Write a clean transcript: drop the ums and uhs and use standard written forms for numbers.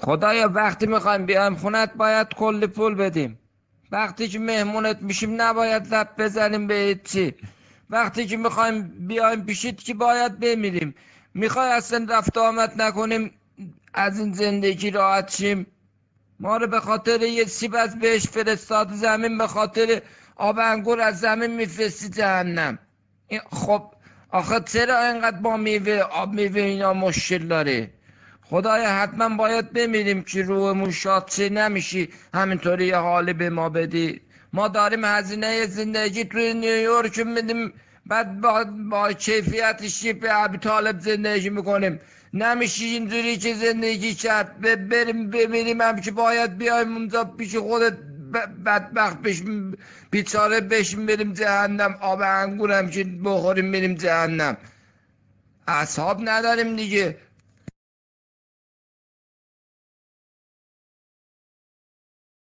خدایا وقتی میخوایم بیایم خونت باید کلی پول بدیم. وقتی که مهمونت میشیم نباید لب بزنیم به هیچی. وقتی که میخوایم بیایم پیشیت که باید بمیریم. میخوای اصلا رفت آمد نکنیم از این زندگی راحت شیم؟ ما رو به خاطر یه سیب از بهش فرستاد زمین، به خاطر آب انگور از زمین میفرستی جهنم. خب آخه چرا اینقدر با میوه آب میوه اینا مشکل داره؟ خدایا حتما باید بمیریم که روحمون شاد شه، نمیشی همینطوری یه حالی به ما بدی. ما داریم هزینه زندگی توی نیویورک میدیم، بعد با کیفیتش به ابی طالب زندگی میکنیم. نمیشه اینجوری که زندگی کرد. بریم بمیریم هم که باید بیایم اونجا پیش خودت بدبخت بشیم، بیچاره بشیم، بریم جهنم. آب انگور هم که بخوریم بریم جهنم. اصحاب نداریم دیگه.